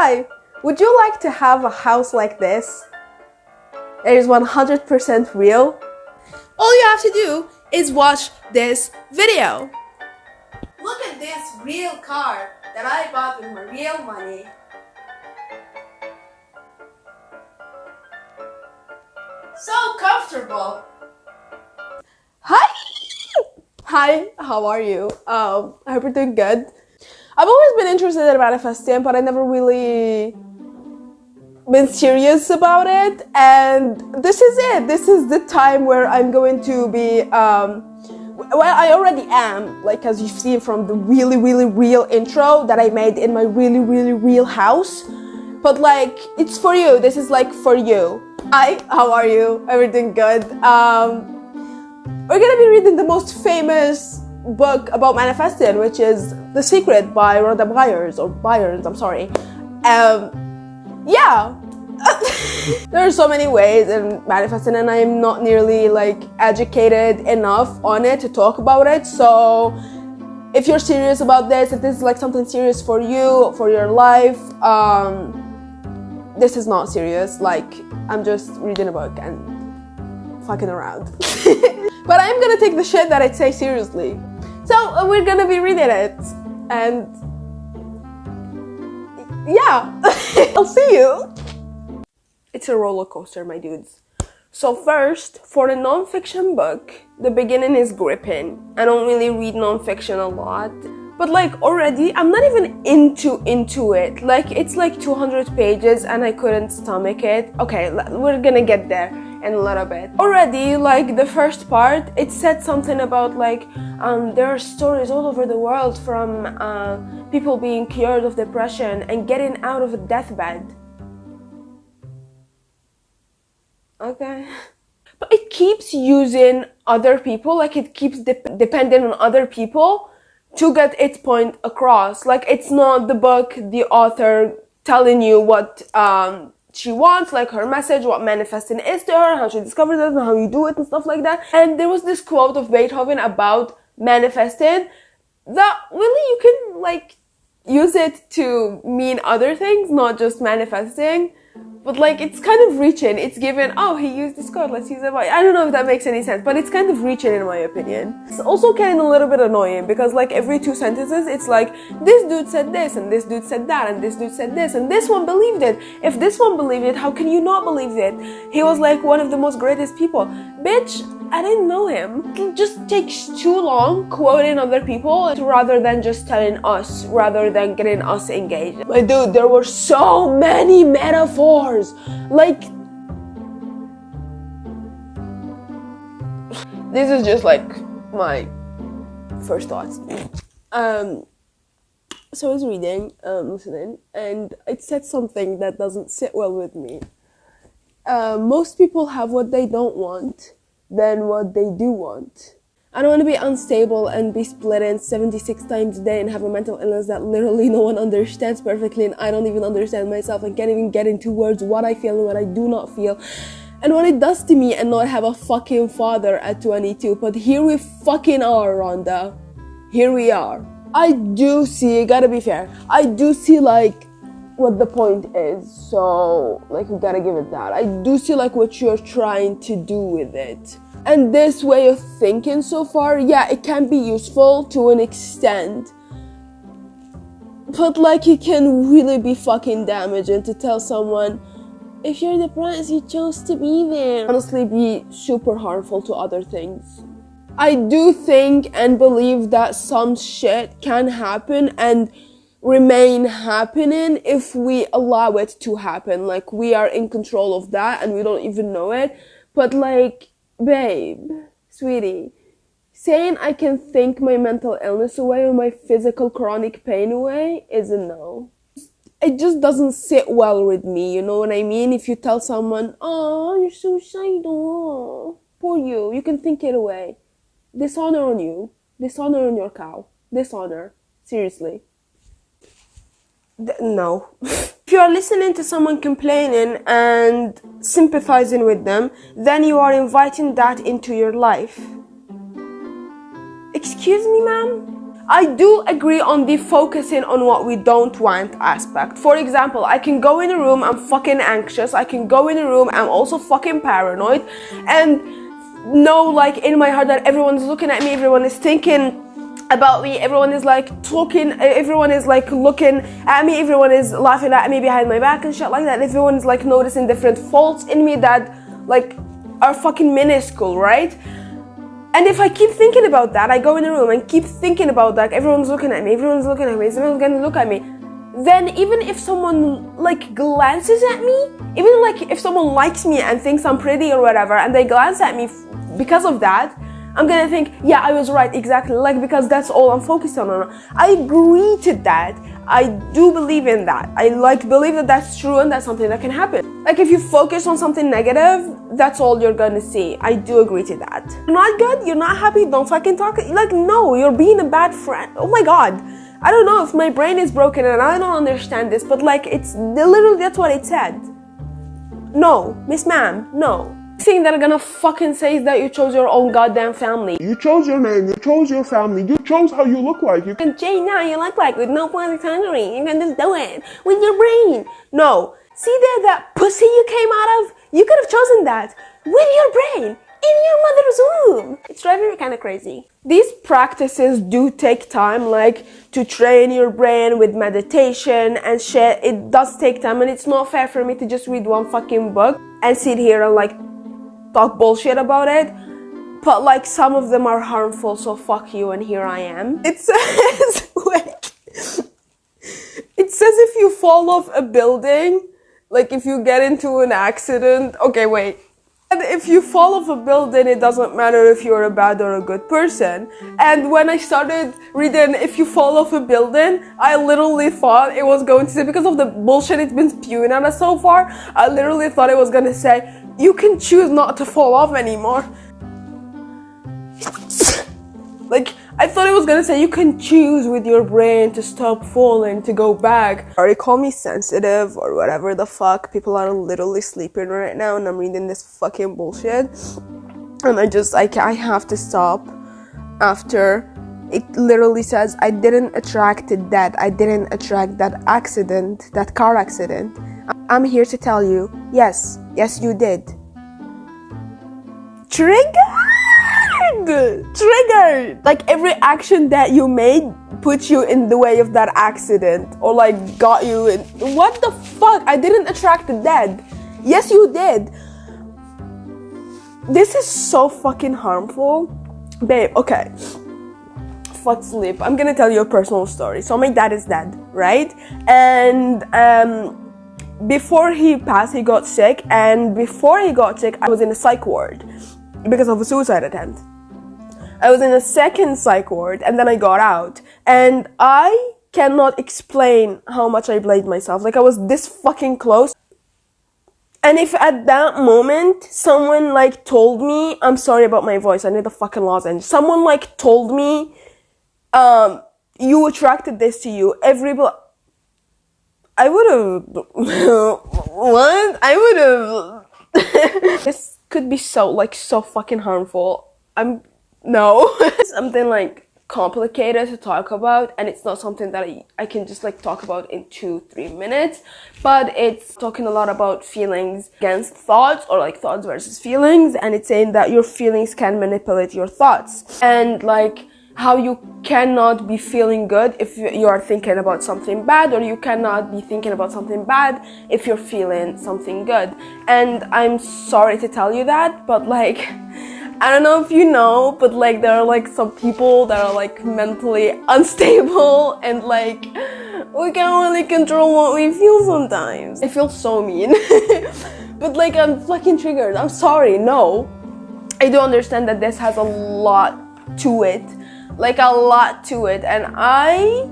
Hi, would you like to have a house like this? It is 100% real. All you have to do is watch this video. Look at this real car that I bought with my real money. So comfortable. Hi, how are you? I hope you're doing good. I've always been interested in manifesting, but I never really been serious about it, and this is it. This is the time where I'm going to be well, I already am, like, as you've seen from the really real intro that I made in my really real house. But like, it's for you. This is like for you. Hi, how are you? Everything good? We're gonna be reading the most famous book about manifesting, which is The Secret by Rhonda Byers, I'm sorry. Yeah. There are so many ways in manifesting, and I'm not nearly like educated enough on it to talk about it. So if you're serious about this, if this is like something serious for you, for your life, this is not serious. Like, I'm just reading a book and fucking around. But I'm gonna take the shit that I say seriously. So we're gonna be reading it, and yeah. I'll see you. It's a roller coaster, my dudes. So first, for a non-fiction book, the beginning is gripping. I don't really read non-fiction a lot, but like already, I'm not even into it. Like, it's like 200 pages and I couldn't stomach it. Okay, we're gonna get there in a little bit. Already, like the first part, it said something about like, there are stories all over the world from people being cured of depression and getting out of a deathbed. Okay. But it keeps using other people, like it keeps depending on other people to get its point across. Like, it's not the book, the author telling you what she wants, like her message, what manifesting is to her, how she discovers it, and how you do it, and stuff like that. And there was this quote of Beethoven about manifesting that really you can like use it to mean other things, not just manifesting. But like, it's kind of reaching. It's given, oh, he used this code, let's use it. I don't know if that makes any sense, but it's kind of reaching in my opinion. It's also getting a little bit annoying because like every 2 sentences, it's like, this dude said this, and this dude said that, and this dude said this, and this one believed it. If this one believed it, how can you not believe it? He was like one of the most greatest people. Bitch, I didn't know him. It just takes too long quoting other people rather than just telling us, rather than getting us engaged. My dude, there were so many metaphors. Like, this is just like my first thoughts. So I was reading, listening, and it said something that doesn't sit well with me. Most people have what they don't want than what they do want. I don't want to be unstable and be split in 76 times a day and have a mental illness that literally no one understands perfectly, and I don't even understand myself and can't even get into words what I feel and what I do not feel and what it does to me, and not have a fucking father at 22. But here we fucking are, Rhonda. Here we are. I do see, gotta be fair, I do see like what the point is, so like we gotta give it that. I do see like what you're trying to do with it. And this way of thinking so far, yeah, it can be useful to an extent, but like it can really be fucking damaging to tell someone, if you're depressed, you chose to be there. Honestly, be super harmful to other things. I do think and believe that some shit can happen and remain happening if we allow it to happen. Like, we are in control of that and we don't even know it. But like, babe, sweetie, saying I can think my mental illness away or my physical chronic pain away is a no. It just doesn't sit well with me, you know what I mean? If you tell someone, oh, you're suicidal, poor you can think it away. Dishonor on you. Dishonor on your cow. Dishonor. Seriously. No. If you are listening to someone complaining and sympathizing with them, then you are inviting that into your life. Excuse me, ma'am? I do agree on the focusing on what we don't want aspect. For example, I can go in a room, I'm fucking anxious. I can go in a room, I'm also fucking paranoid, and know like in my heart that everyone's looking at me, everyone is thinking about me, everyone is like talking, everyone is like looking at me, everyone is laughing at me behind my back and shit like that. Everyone is like noticing different faults in me that like are fucking minuscule, right? And if I keep thinking about that, I go in a room and keep thinking about that, everyone's looking at me, everyone's gonna look at me, then even if someone like glances at me, even like if someone likes me and thinks I'm pretty or whatever, and they glance at me because of that, I'm gonna think, yeah, I was right, exactly, like, because that's all I'm focused on. I agree to that. I do believe in that. I like believe that that's true and that's something that can happen. Like if you focus on something negative, that's all you're gonna see. I do agree to that. You're not good, you're not happy, don't fucking talk. Like, no, you're being a bad friend. Oh my god. I don't know if my brain is broken and I don't understand this, but like it's literally that's what it said. No, Miss Ma'am, no. Thing that I'm gonna fucking say is that you chose your own goddamn family. You chose your name, you chose your family, you chose how you look like. You can change how you look like with no plastic surgery. You can just do it with your brain. No. See there, that pussy you came out of? You could have chosen that with your brain in your mother's womb. It's driving me kind of crazy. These practices do take time, like to train your brain with meditation and shit. It does take time, and it's not fair for me to just read one fucking book and sit here and like talk bullshit about it, but like some of them are harmful, so fuck you, and here I am. It says like it says if you fall off a building, like if you get into an accident, okay, wait, and if you fall off a building, it doesn't matter if you're a bad or a good person. And when I started reading if you fall off a building, I literally thought it was going to say, because of the bullshit it's been spewing at us so far, I literally thought it was gonna say you can choose not to fall off anymore. Like, I thought it was gonna say you can choose with your brain to stop falling, to go back. Or they call me sensitive or whatever the fuck. People are literally sleeping right now and I'm reading this fucking bullshit. And I have to stop after it literally says I didn't attract that. I didn't attract that accident, that car accident. I'm here to tell you, yes, you did. Triggered! Like every action that you made put you in the way of that accident, or like got you in. What the fuck? I didn't attract the dead. Yes, you did. This is so fucking harmful. Babe, okay. Fuck sleep. I'm gonna tell you a personal story. So my dad is dead, right? And before he passed, he got sick, and before he got sick, I was in a psych ward because of a suicide attempt. I was in a second psych ward, and then I got out, and I cannot explain how much I blamed myself. Like, I was this fucking close. And if at that moment someone like told me, I'm sorry about my voice, I need a fucking lozenge. Someone like told me, you attracted this to you, I would have, what? I would have, this could be so fucking harmful. No. Something like complicated to talk about, and it's not something that I can just like talk about in 2-3 minutes, but it's talking a lot about feelings against thoughts, or like thoughts versus feelings, and it's saying that your feelings can manipulate your thoughts, and like how you cannot be feeling good if you are thinking about something bad, or you cannot be thinking about something bad if you're feeling something good. And I'm sorry to tell you that, but like, I don't know if you know, but like there are like some people that are like mentally unstable, and like we can't really control what we feel sometimes. I feel so mean. But like, I'm fucking triggered. I'm sorry. No, I do understand that this has a lot to it, like a lot to it, and I'm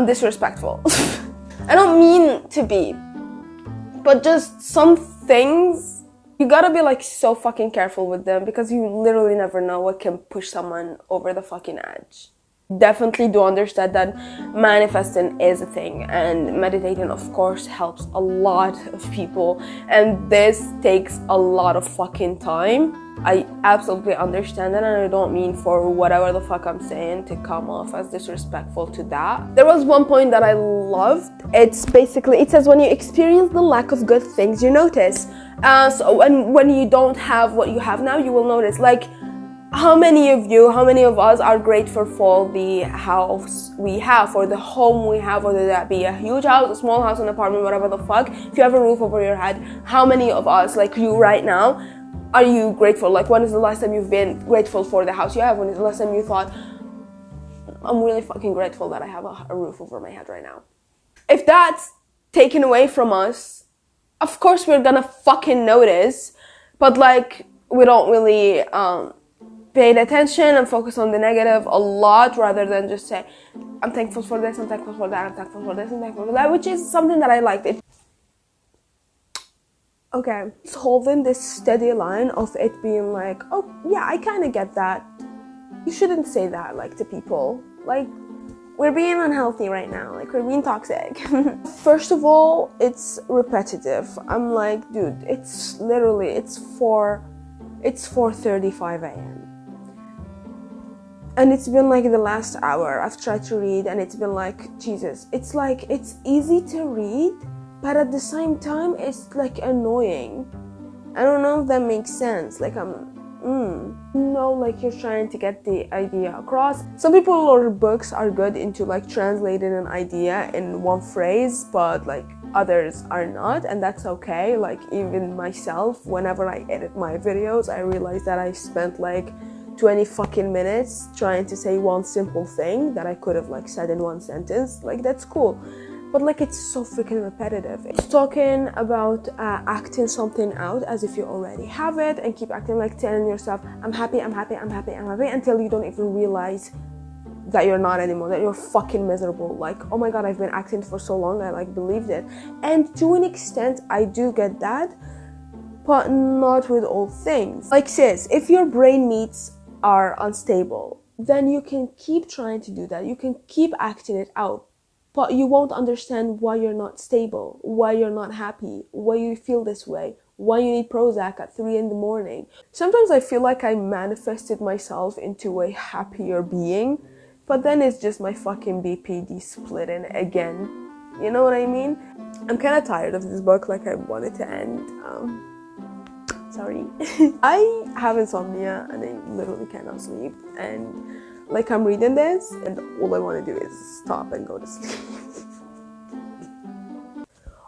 disrespectful. I don't mean to be, but just some things, you gotta be like so fucking careful with them, because you literally never know what can push someone over the fucking edge. Definitely do understand that manifesting is a thing, and meditating of course helps a lot of people, and this takes a lot of fucking time. I absolutely understand that, and I don't mean for whatever the fuck I'm saying to come off as disrespectful to that. There was one point that I loved. It's basically, it says when you experience the lack of good things you notice. So when you don't have what you have now, you will notice. Like, how many of us are grateful for the house we have, for the home we have, whether that be a huge house, a small house, an apartment, whatever the fuck. If you have a roof over your head, how many of us, like you right now, are you grateful? Like, when is the last time you've been grateful for the house you have? When is the last time you thought, I'm really fucking grateful that I have a roof over my head right now? If that's taken away from us, of course we're gonna fucking notice, but like, we don't really paid attention and focus on the negative a lot, rather than just say, I'm thankful for this, I'm thankful for that, I'm thankful for this, I'm thankful for that, which is something that I liked. Okay, it's holding this steady line of it being like, oh yeah, I kind of get that. You shouldn't say that, like, to people. Like, we're being unhealthy right now, like, we're being toxic. First of all, it's repetitive. I'm like, dude, it's 4:35 a.m. and it's been like the last hour I've tried to read, and it's been like, Jesus, it's like, it's easy to read, but at the same time it's like annoying. I don't know if that makes sense. Like, like you're trying to get the idea across. Some people or books are good into like translating an idea in one phrase, but like others are not, and that's okay. Like, even myself, whenever I edit my videos, I realize that I spent like 20 fucking minutes trying to say one simple thing that I could have like said in one sentence. Like, that's cool, but like, it's so freaking repetitive. It's talking about acting something out as if you already have it, and keep acting, like telling yourself, I'm happy, I'm happy, I'm happy, I'm happy, until you don't even realize that you're not anymore, that you're fucking miserable. Like, oh my god, I've been acting for so long, I like believed it. And to an extent I do get that, but not with all things. Like, sis, if your brain meats are unstable, then you can keep trying to do that, you can keep acting it out, but you won't understand why you're not stable, why you're not happy, why you feel this way, why you need Prozac at 3 a.m. Sometimes I feel like I manifested myself into a happier being, but then it's just my fucking BPD splitting again. You know what I mean? I'm kind of tired of this book, like, I want it to end. Sorry. I have insomnia and I literally cannot sleep, and like, I'm reading this and all I want to do is stop and go to sleep.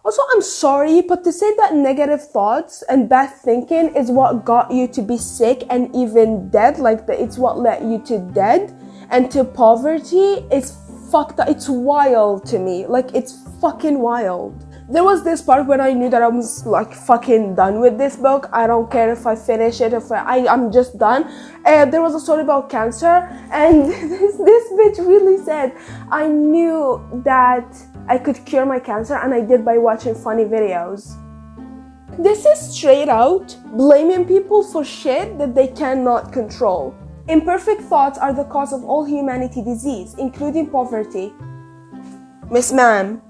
Also, I'm sorry, but to say that negative thoughts and bad thinking is what got you to be sick and even dead, like it's what led you to dead and to poverty, is fucked up. It's wild to me. Like, it's fucking wild. There was this part when I knew that I was like fucking done with this book. I don't care if I finish it, if I'm just done. There was a story about cancer, and this bitch really said, I knew that I could cure my cancer, and I did by watching funny videos. This is straight out blaming people for shit that they cannot control. Imperfect thoughts are the cause of all humanity disease, including poverty. Miss Ma'am.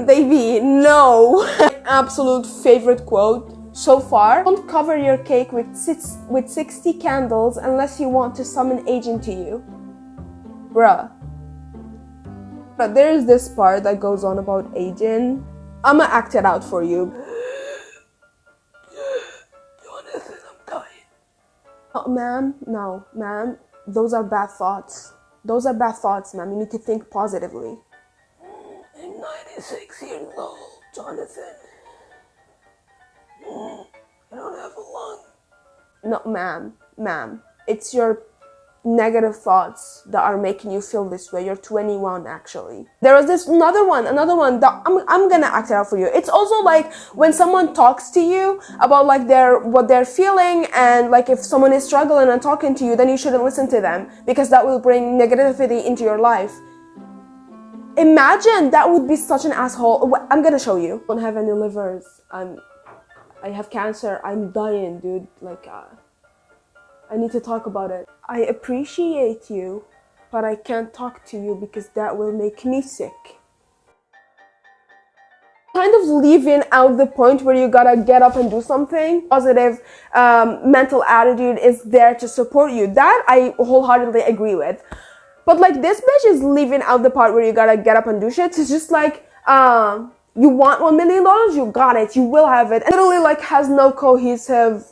Baby, no. Absolute favorite quote so far. Don't cover your cake with 60 candles unless you want to summon aging to you. Bruh. But there is this part that goes on about aging. I'ma act it out for you. Jonathan, I'm dying. Oh, ma'am, no, ma'am. Those are bad thoughts. Those are bad thoughts, ma'am. You need to think positively. I'm 96 years old, Jonathan. I don't have a lung. No, ma'am. It's your negative thoughts that are making you feel this way. You're 21, actually. There was this another one that I'm gonna act it out for you. It's also like when someone talks to you about like what they're feeling, and like if someone is struggling and talking to you, then you shouldn't listen to them because that will bring negativity into your life. Imagine that would be such an asshole. I'm gonna show you. I don't have any livers. I have cancer. I'm dying, dude. Like, I need to talk about it. I appreciate you but I can't talk to you because that will make me sick. Kind of leaving out the point where you gotta get up and do something. Positive mental attitude is there to support you. That I wholeheartedly agree with. But like this bitch is leaving out the part where you gotta get up and do shit. It's just like, you want $1 million, you got it, you will have it. And literally like has no cohesive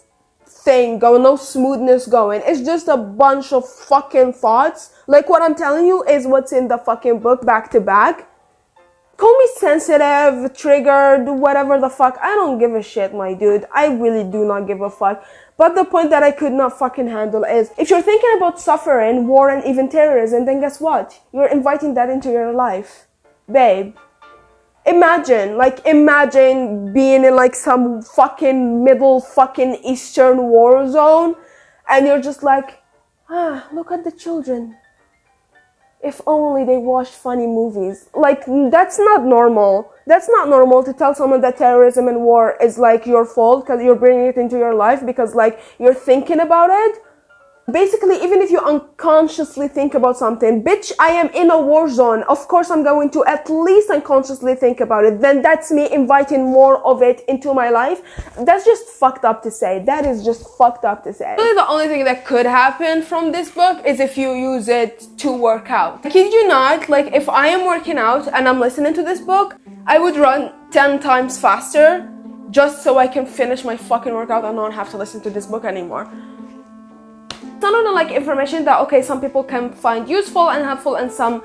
thing going, no smoothness going. It's just a bunch of fucking thoughts. Like what I'm telling you is what's in the fucking book back to back. Call me sensitive, triggered, whatever the fuck. I don't give a shit, my dude. I really do not give a fuck. But the point that I could not fucking handle is, if you're thinking about suffering, war, and even terrorism, then guess what? You're inviting that into your life. Babe. Imagine being in like some fucking middle fucking Eastern war zone, and you're just like, look at the children. If only they watched funny movies. Like, that's not normal. That's not normal to tell someone that terrorism and war is like your fault because you're bringing it into your life because like you're thinking about it. Basically, even if you unconsciously think about something, bitch, I am in a war zone. Of course, I'm going to at least unconsciously think about it. Then that's me inviting more of it into my life. That's just fucked up to say. That is just fucked up to say. Really, the only thing that could happen from this book is if you use it to work out. I kid you not, like if I am working out and I'm listening to this book, I would run 10 times faster just so I can finish my fucking workout and not have to listen to this book anymore. Some of the like information that okay, some people can find useful and helpful and some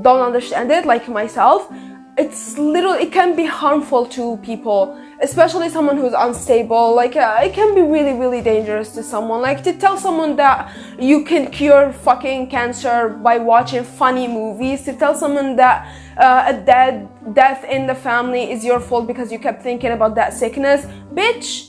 don't understand it, like myself. It can be harmful to people, especially someone who's unstable. Like it can be really, really dangerous to someone. Like to tell someone that you can cure fucking cancer by watching funny movies, to tell someone that a death in the family is your fault because you kept thinking about that sickness. Bitch,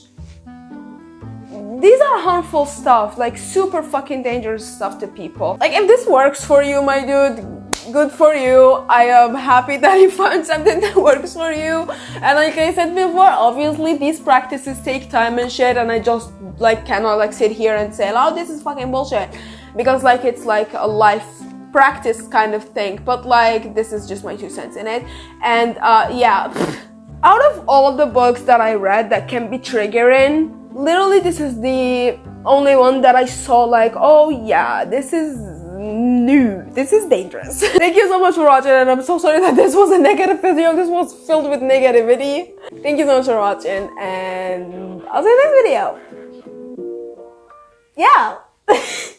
these are harmful stuff, like super fucking dangerous stuff to people. Like if this works for you, my dude, good for you. I am happy that you found something that works for you. And like I said before, obviously these practices take time and shit, and I just like cannot like sit here and say, oh, this is fucking bullshit, because like it's like a life practice kind of thing. But like this is just my 2 cents in it. And yeah, out of all of the books that I read that can be triggering, literally this is the only one that I saw like, oh yeah, this is new, this is dangerous. Thank you so much for watching, and I'm so sorry that this was a negative video. This was filled with negativity. Thank you so much for watching, and I'll see you in the next video. Yeah.